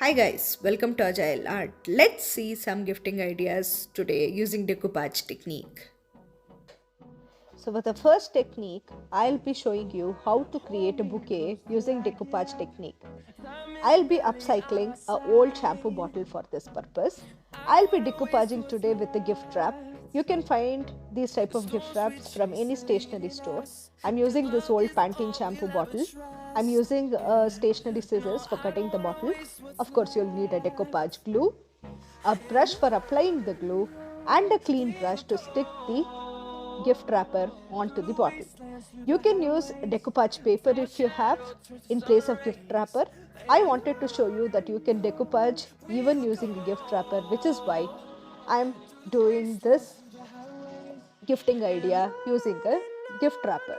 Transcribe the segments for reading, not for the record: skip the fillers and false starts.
Hi guys, welcome to Agile Art. Let's see some gifting ideas today using decoupage technique. So for the first technique, I'll be showing you how to create a bouquet using decoupage technique. I'll be upcycling a old shampoo bottle for this purpose. I'll be decoupaging today with a gift wrap. You can find these type of gift wraps from any stationery store. I'm using this old Pantene shampoo bottle. I'm using stationery scissors for cutting the bottle. Of course, you'll need a decoupage glue, a brush for applying the glue, and a clean brush to stick the gift wrapper onto the bottle. You can use decoupage paper if you have in place of gift wrapper. I wanted to show you that you can decoupage even using a gift wrapper, which is why I'm doing this gifting idea using a gift wrapper.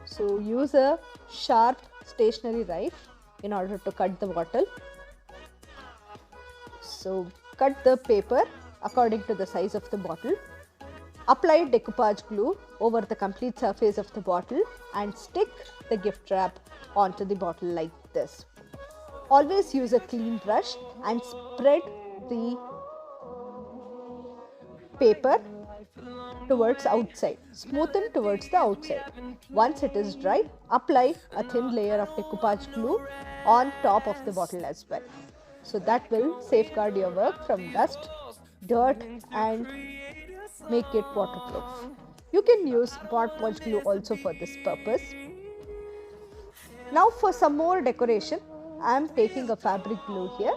So use a sharp stationary knife in order to cut the bottle. So cut the paper according to the size of the bottle. Apply decoupage glue over the complete surface of the bottle and stick the gift wrap onto the bottle like this. Always use a clean brush and spread the paper towards outside, smoothen towards the outside. Once it is dry, apply a thin layer of decoupage glue on top of the bottle as well. So that will safeguard your work from dust, dirt and make it waterproof. You can use Mod Podge glue also for this purpose. Now for some more decoration, I am taking a fabric glue here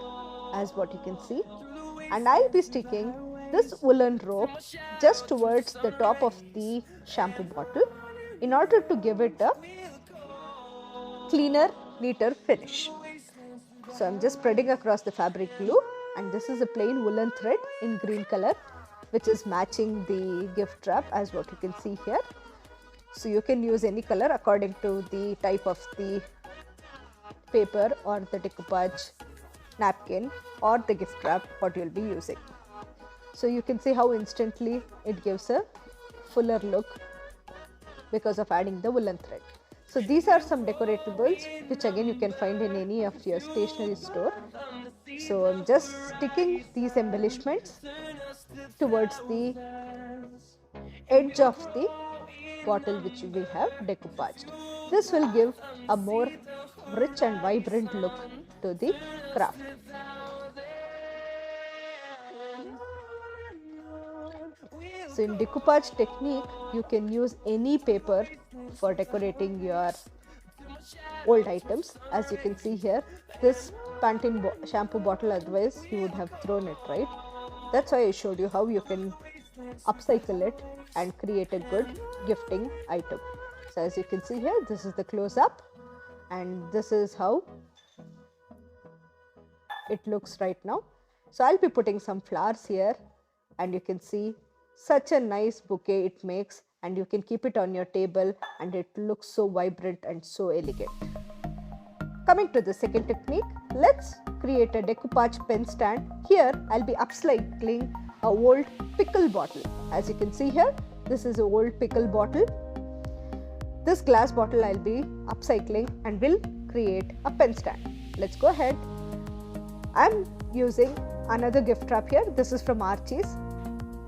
as what you can see, and I'll be sticking this woolen rope just towards the top of the shampoo bottle in order to give it a cleaner, neater finish. So I'm just spreading across the fabric glue, and this is a plain woolen thread in green color which is matching the gift wrap as what you can see here. So you can use any color according to the type of the paper or the decoupage napkin or the gift wrap what you'll be using. So you can see how instantly it gives a fuller look because of adding the woolen thread. So these are some decoratables which again you can find in any of your stationery store. So I'm just sticking these embellishments towards the edge of the bottle which we have decoupaged. This will give a more rich and vibrant look to the craft. So in decoupage technique, you can use any paper for decorating your old items. As you can see here, this Pantene shampoo bottle, otherwise you would have thrown it, right? That's why I showed you how you can upcycle it and create a good gifting item. So as you can see here, this is the close-up and this is how it looks right now. So I'll be putting some flowers here, and you can see such a nice bouquet it makes, and you can keep it on your table and it looks so vibrant and so elegant. Coming to the second technique, let's create a decoupage pen stand. Here I'll be upcycling a old pickle bottle. As you can see here, this is an old pickle bottle. This glass bottle I'll be upcycling and will create a pen stand. Let's go ahead. I'm using another gift wrap here. This is from Archie's.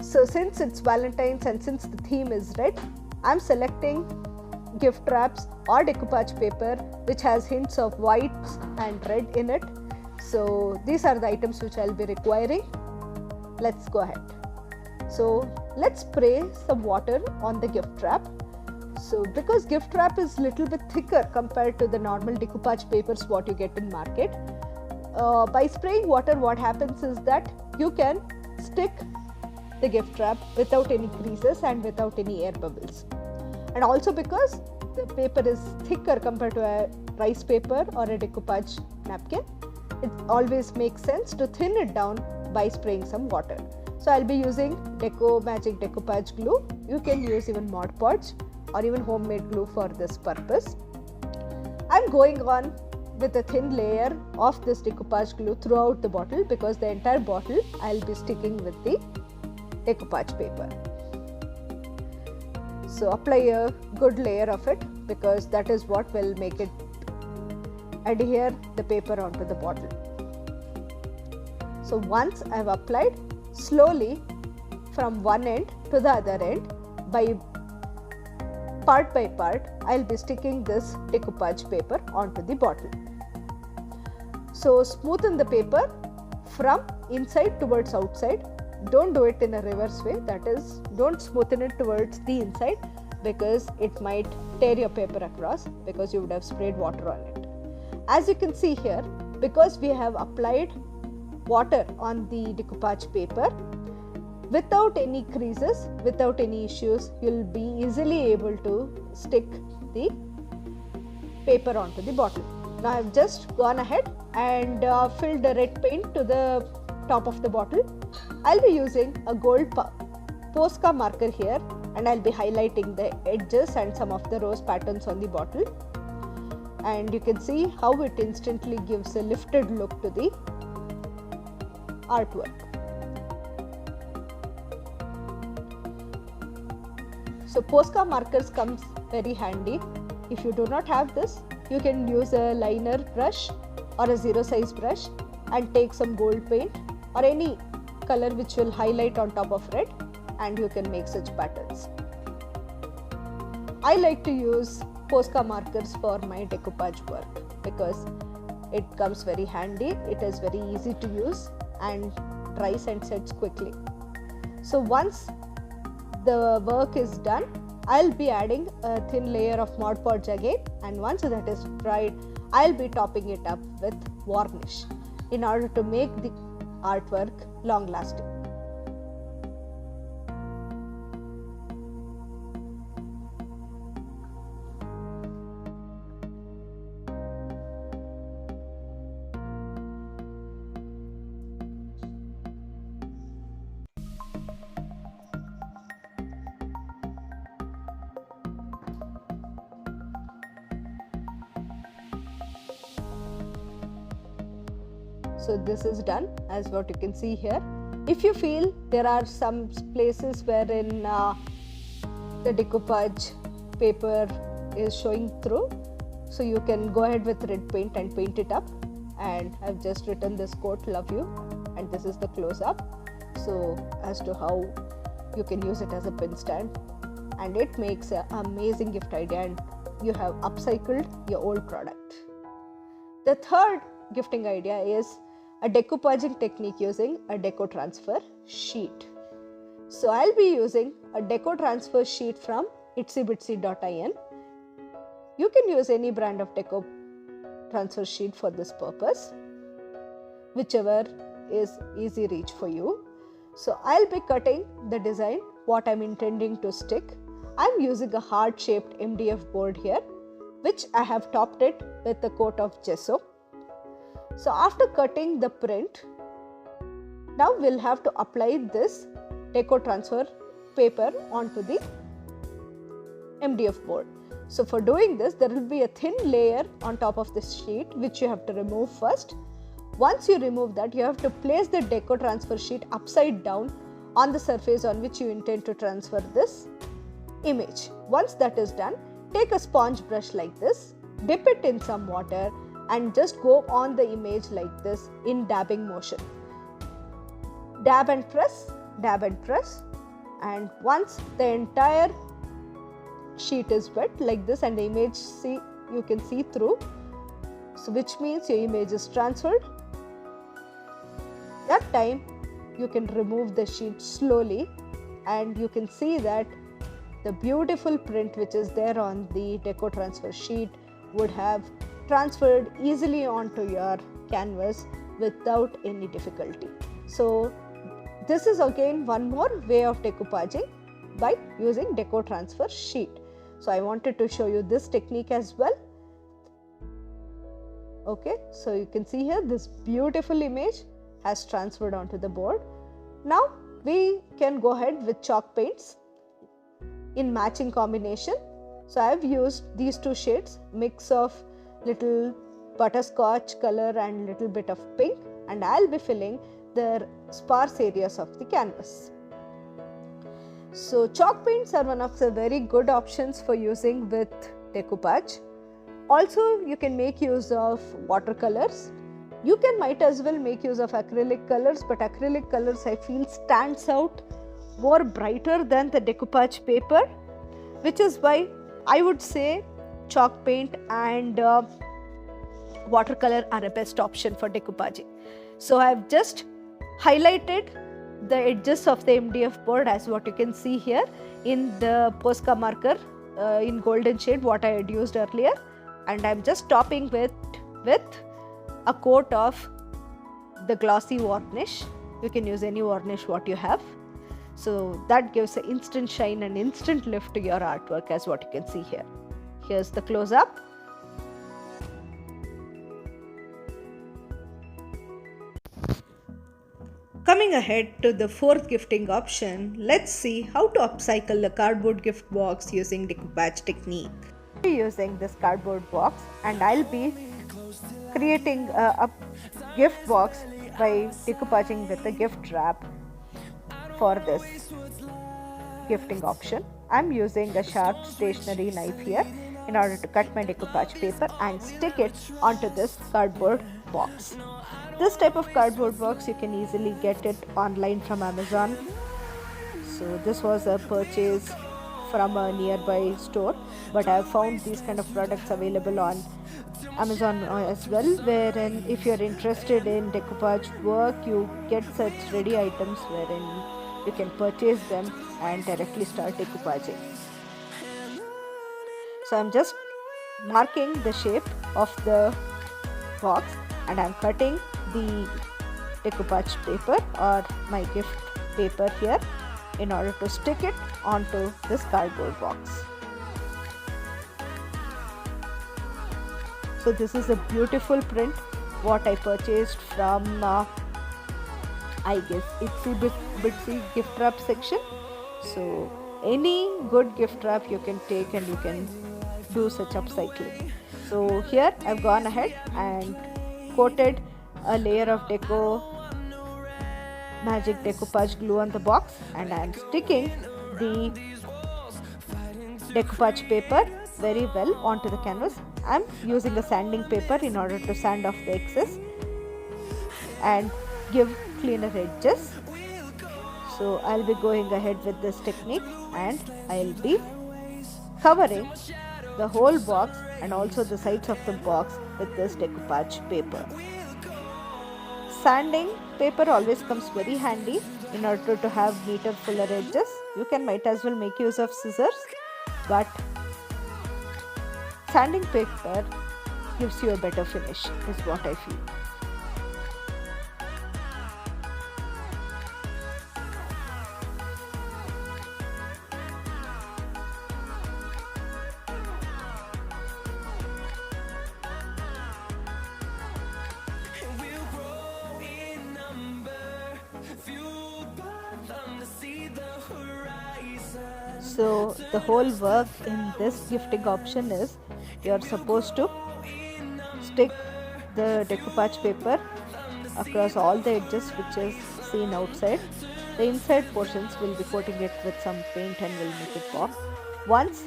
So since it's Valentine's and since the theme is red, I'm selecting gift wraps or decoupage paper which has hints of white and red in it. So these are the items which I'll be requiring. Let's go ahead. So let's spray some water on the gift wrap. So because gift wrap is little bit thicker compared to the normal decoupage papers what you get in market, by spraying water what happens is that you can stick the gift wrap without any creases and without any air bubbles. And also because the paper is thicker compared to a rice paper or a decoupage napkin, it always makes sense to thin it down by spraying some water. So I'll be using Deco Magic decoupage glue. You can use even Mod Podge or even homemade glue for this purpose. I'm going on with a thin layer of this decoupage glue throughout the bottle because the entire bottle I'll be sticking with the decoupage paper. So apply a good layer of it because that is what will make it adhere the paper onto the bottle. So once I have applied, slowly from one end to the other end, by part, I will be sticking this decoupage paper onto the bottle. So smoothen the paper from inside towards outside. Don't do it in a reverse way, that is, don't smoothen it towards the inside, because it might tear your paper across because you would have sprayed water on it. As you can see here, because we have applied water on the decoupage paper, without any creases, without any issues, you will be easily able to stick the paper onto the bottle. Now I have just gone ahead and filled the red paint to the top of the bottle. I will be using a gold Posca marker here, and I will be highlighting the edges and some of the rose patterns on the bottle. And you can see how it instantly gives a lifted look to the artwork. So Posca markers comes very handy. If you do not have this, you can use a liner brush or a zero size brush and take some gold paint or any color which will highlight on top of red, and you can make such patterns. I like to use Posca markers for my decoupage work because it comes very handy, it is very easy to use and dries and sets quickly. So once the work is done, I'll be adding a thin layer of Mod Podge again, and once that is dried, I'll be topping it up with varnish in order to make the artwork long lasting. So this is done as what you can see here. If you feel there are some places wherein the decoupage paper is showing through, so you can go ahead with red paint and paint it up. And I've just written this quote, "Love you," and this is the close up. So as to how you can use it as a pen stand, and it makes an amazing gift idea, and you have upcycled your old product. The third gifting idea is a decoupaging technique using a deco transfer sheet. So I'll be using a deco transfer sheet from itsybitsy.in. You can use any brand of deco transfer sheet for this purpose, whichever is easy reach for you. So I'll be cutting the design, what I'm intending to stick. I'm using a heart shaped MDF board here, which I have topped it with a coat of gesso. So after cutting the print, now we'll have to apply this deco transfer paper onto the MDF board. So for doing this, there will be a thin layer on top of this sheet which you have to remove first. Once you remove that, you have to place the deco transfer sheet upside down on the surface on which you intend to transfer this image. Once that is done, take a sponge brush like this, dip it in some water, and just go on the image like this in dabbing motion. Dab and press, and once the entire sheet is wet like this and the image you can see through, so which means your image is transferred. That time you can remove the sheet slowly, and you can see that the beautiful print which is there on the deco transfer sheet would have transferred easily onto your canvas without any difficulty. So this is again one more way of decoupaging by using deco transfer sheet. So I wanted to show you this technique as well. Okay, so you can see here this beautiful image has transferred onto the board. Now we can go ahead with chalk paints in matching combination. So I have used these two shades, mix of little butterscotch color and little bit of pink, and I'll be filling the sparse areas of the canvas. So chalk paints are one of the very good options for using with decoupage. Also, you can make use of watercolors. You can might as well make use of acrylic colors, but acrylic colors I feel stands out more brighter than the decoupage paper, which is why I would say chalk paint and watercolor are a best option for decoupaging. So I have just highlighted the edges of the MDF board as what you can see here in the Posca marker in golden shade what I had used earlier, and I am just topping with a coat of the glossy varnish. You can use any varnish what you have. So that gives an instant shine and instant lift to your artwork as what you can see here. Here's the close up. Coming ahead to the fourth gifting option, let's see how to upcycle the cardboard gift box using decoupage technique. I'll be using this cardboard box and I'll be creating a gift box by decoupaging with a gift wrap for this gifting option. I'm using a sharp stationery knife here in order to cut my decoupage paper and stick it onto this cardboard box. This type of cardboard box you can easily get it online from Amazon. So this was a purchase from a nearby store, but I have found these kind of products available on Amazon as well, wherein if you're interested in decoupage work, you get such ready items wherein you can purchase them and directly start decoupaging. So I'm just marking the shape of the box and I'm cutting the decoupage paper or my gift paper here in order to stick it onto this cardboard box. So this is a beautiful print what I purchased from I guess Itsy Bitsy gift wrap section. So any good gift wrap you can take and you can do such upcycling. So here I've gone ahead and coated a layer of magic decoupage glue on the box and I am sticking the decoupage paper very well onto the canvas. I am using a sanding paper in order to sand off the excess and give cleaner edges. So I'll be going ahead with this technique and I'll be covering the whole box and also the sides of the box with this decoupage paper. Sanding paper always comes very handy in order to have neater, fuller edges. You can might as well make use of scissors, but sanding paper gives you a better finish is what I feel. So the whole work in this gifting option is you are supposed to stick the decoupage paper across all the edges which is seen outside. The inside portions will be coating it with some paint and will make it pop. Once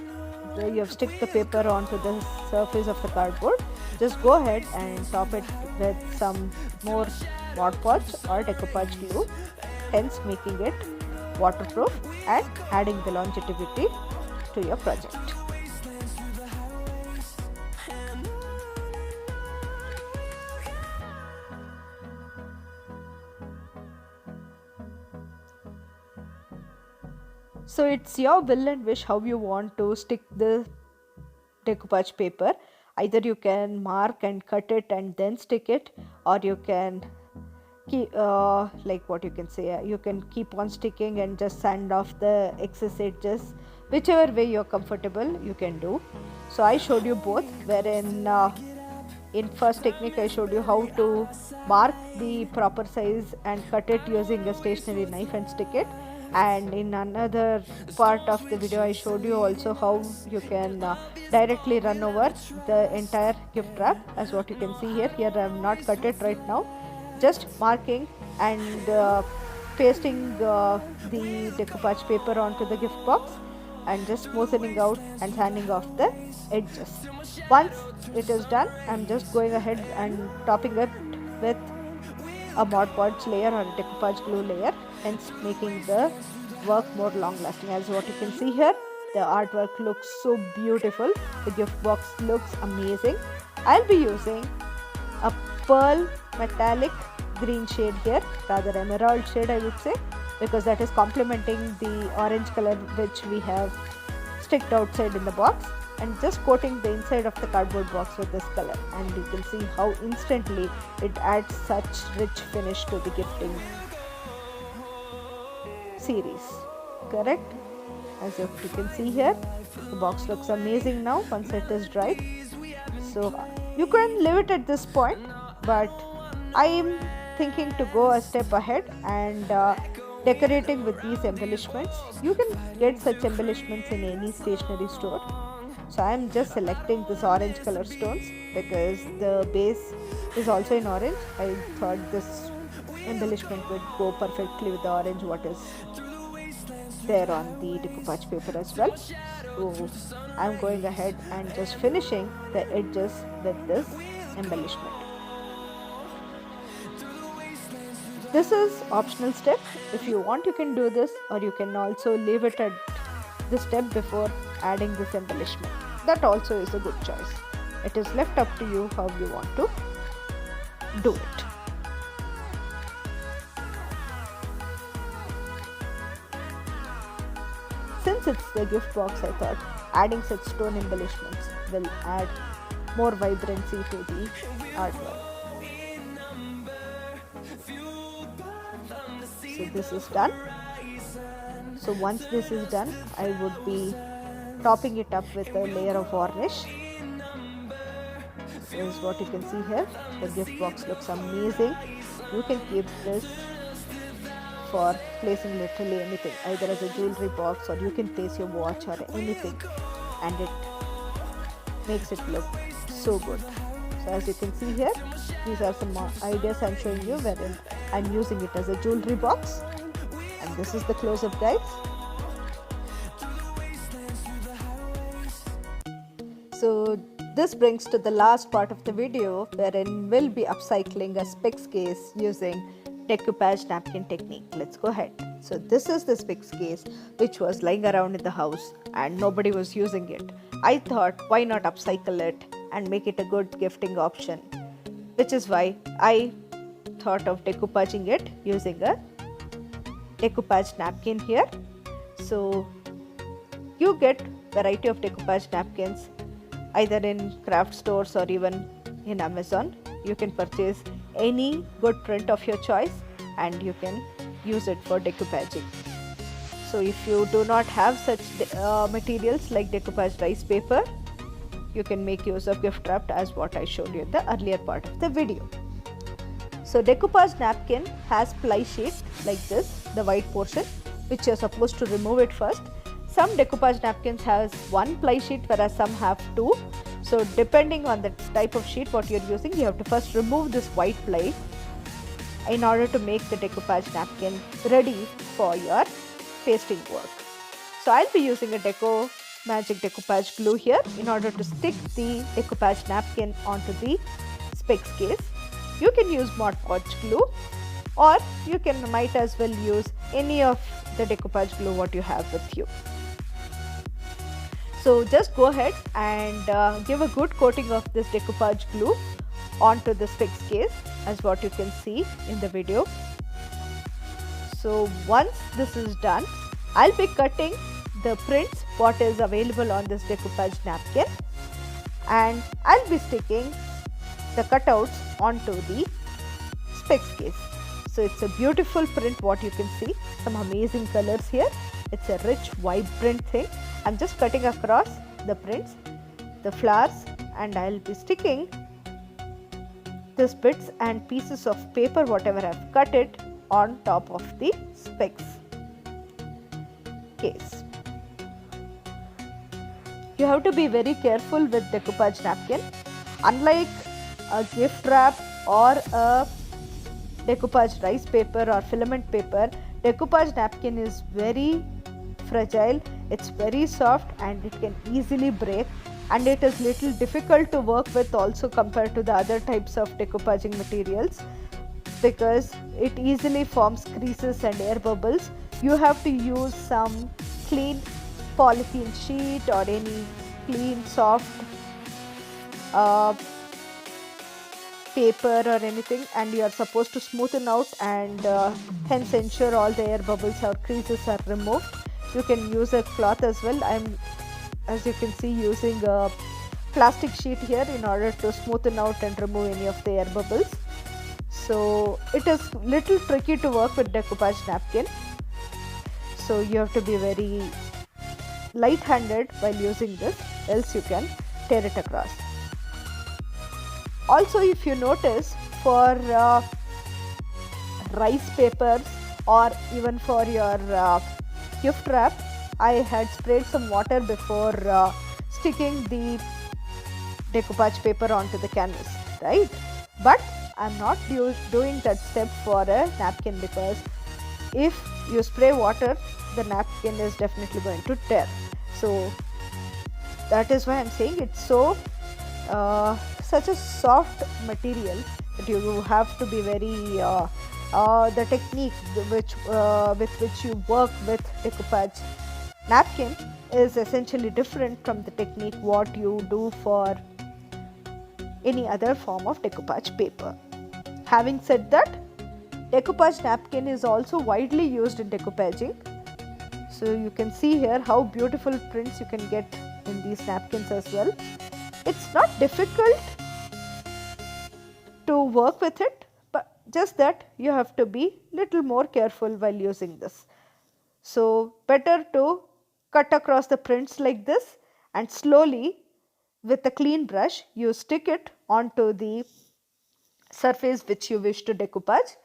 you have stick the paper onto the surface of the cardboard, just go ahead and top it with some more Mod Podge or decoupage glue, hence making it waterproof and adding the longevity to your project. So it's your will and wish how you want to stick the decoupage paper. Either you can mark and cut it and then stick it, or you can keep like what you can say, you can keep on sticking and just sand off the excess edges. Whichever way you're comfortable you can do. So I showed you both, wherein in first technique I showed you how to mark the proper size and cut it using a stationery knife and stick it, and in another part of the video I showed you also how you can directly run over the entire gift wrap as what you can see here. Here I have not cut it right now, just marking and pasting the decoupage paper onto the gift box and just smoothing out and sanding off the edges. Once it is done, I'm just going ahead and topping it with a Mod Podge layer or a decoupage glue layer, hence making the work more long lasting. As what you can see here, the artwork looks so beautiful. The gift box looks amazing. I'll be using a pearl metallic green shade here, rather emerald shade I would say, because that is complementing the orange color which we have sticked outside in the box, and just coating the inside of the cardboard box with this color, and you can see how instantly it adds such rich finish to the gifting series. Correct? As if you can see here, the box looks amazing now once it is dried. So you can leave it at this point, but I am thinking to go a step ahead and decorating with these embellishments. You can get such embellishments in any stationery store. So I am just selecting this orange color stones because the base is also in orange. I thought this embellishment would go perfectly with the orange what is there on the decoupage paper as well. So I'm going ahead and just finishing the edges with this embellishment. This is optional step. If you want, you can do this, or you can also leave it at the step before adding this embellishment. That also is a good choice. It is left up to you how you want to do it. Since it's the gift box, I thought adding such stone embellishments will add more vibrancy to the artwork. So this is done. So once this is done, I would be topping it up with a layer of varnish. This is what you can see here. The gift box looks amazing. You can keep this for placing literally anything, either as a jewelry box, or you can place your watch or anything, and it makes it look so good. So as you can see here, these are some ideas I'm showing you wherein I'm using it as a jewelry box, and this is the close-up, guys. So this brings to the last part of the video, wherein we'll be upcycling a specs case using decoupage napkin technique. Let's go ahead. So this is the specs case which was lying around in the house and nobody was using it. I thought, why not upcycle it and make it a good gifting option, which is why I thought of decoupaging it using a decoupage napkin here. So you get variety of decoupage napkins either in craft stores or even in Amazon. You can purchase any good print of your choice and you can use it for decoupaging. So if you do not have such materials like decoupage rice paper, you can make use of gift wrapped as what I showed you in the earlier part of the video. So decoupage napkin has ply sheet like this, the white portion, which you're supposed to remove it first. Some decoupage napkins has one ply sheet whereas some have two. So depending on the type of sheet what you're using, you have to first remove this white ply in order to make the decoupage napkin ready for your pasting work. So I'll be using a Deco Magic decoupage glue here in order to stick the decoupage napkin onto the specs case. You can use Mod Podge glue, or you might as well use any of the decoupage glue what you have with you. So just go ahead and give a good coating of this decoupage glue onto the specs case as what you can see in the video. So once this is done, I'll be cutting the prints what is available on this decoupage napkin, and I'll be sticking the cutouts onto the specs case. So it's a beautiful print what you can see, some amazing colors here. It's a rich vibrant thing. I'm just cutting across the prints, the flowers, and I'll be sticking these bits and pieces of paper whatever I've cut it on top of the specs case. You have to be very careful with decoupage napkin. Unlike a gift wrap or a decoupage rice paper or filament paper, decoupage napkin is very fragile. It's very soft and it can easily break, and it is little difficult to work with also compared to the other types of decoupaging materials, because it easily forms creases and air bubbles. You have to use some clean polythene sheet or any clean soft uh, paper or anything, and you are supposed to smoothen out and hence ensure all the air bubbles or creases are removed. You can use a cloth as well. I'm, as you can see, using a plastic sheet here in order to smoothen out and remove any of the air bubbles. So it is little tricky to work with decoupage napkin, so you have to be very light handed while using this, else you can tear it across. Also, if you notice, for rice papers or even for your gift wrap, I had sprayed some water before sticking the decoupage paper onto the canvas, right? But I'm not doing that step for a napkin, because if you spray water, the napkin is definitely going to tear. So that is why I'm saying it's so such a soft material that you have to be very the technique with which you work with decoupage napkin is essentially different from the technique what you do for any other form of decoupage paper. Having said that, decoupage napkin is also widely used in decoupaging. So you can see here how beautiful prints you can get in these napkins as well. It's not difficult to work with it, but just that you have to be little more careful while using this. So better to cut across the prints like this, and slowly with a clean brush you stick it onto the surface which you wish to decoupage.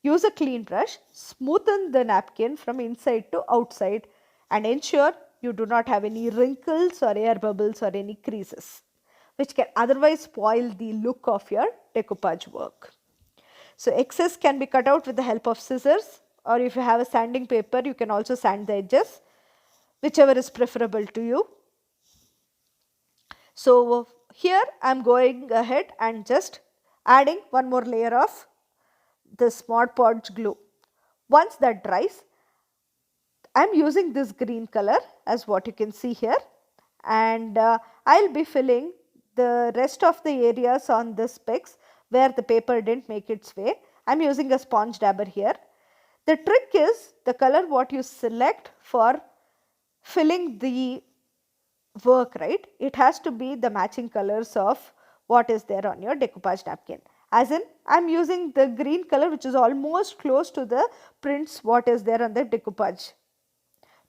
Use a clean brush, smoothen the napkin from inside to outside, and ensure you do not have any wrinkles or air bubbles or any creases, which can otherwise spoil the look of your decoupage work. So excess can be cut out with the help of scissors, or if you have a sanding paper, you can also sand the edges, whichever is preferable to you. So here I am going ahead and just adding one more layer of this Mod Podge glue. Once that dries, I am using this green color as what you can see here, and I will be filling the rest of the areas on the specs where the paper didn't make its way. I am using a sponge dabber here. The trick is the color what you select for filling the work, right? It has to be the matching colors of what is there on your decoupage napkin. As in, I am using the green color which is almost close to the prints what is there on the decoupage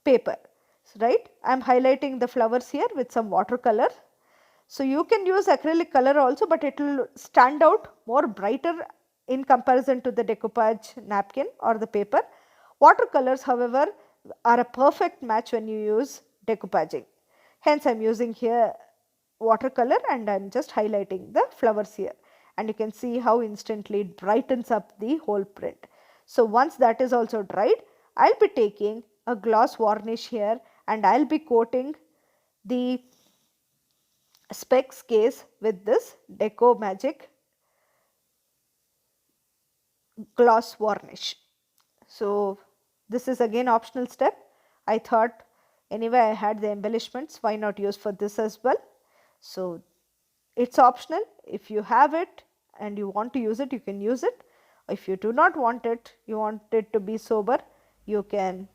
paper, right? I am highlighting the flowers here with some watercolor. So you can use acrylic color also, but it will stand out more brighter in comparison to the decoupage napkin or the paper. Watercolors, however, are a perfect match when you use decoupaging. Hence I am using here watercolor, and I am just highlighting the flowers here, and you can see how instantly it brightens up the whole print. So once that is also dried, I will be taking a gloss varnish here, and I will be coating the specs case with this Deco Magic gloss varnish. So this is again optional step. I thought anyway I had the embellishments, why not use for this as well. So it's optional. If you have it and you want to use it, you can use it. If you do not want it, you want it to be sober, you can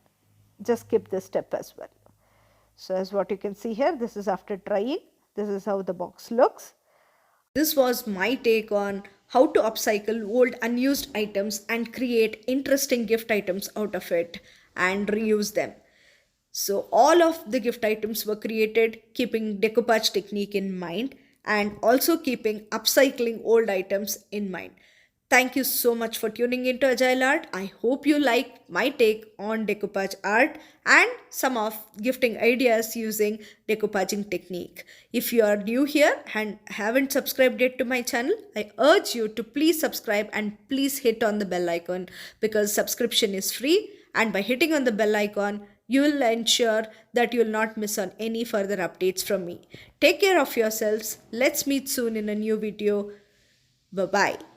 just skip this step as well. So as what you can see here, this is after drying. This is how the box looks. This was my take on how to upcycle old unused items and create interesting gift items out of it and reuse them. So all of the gift items were created keeping decoupage technique in mind and also keeping upcycling old items in mind. Thank you so much for tuning into Agile Art. I hope you like my take on decoupage art and some of gifting ideas using decoupaging technique. If you are new here and haven't subscribed yet to my channel, I urge you to please subscribe and please hit on the bell icon because subscription is free, and by hitting on the bell icon, You will ensure that you will not miss on any further updates from me. Take care of yourselves. Let's meet soon in a new video. Bye bye.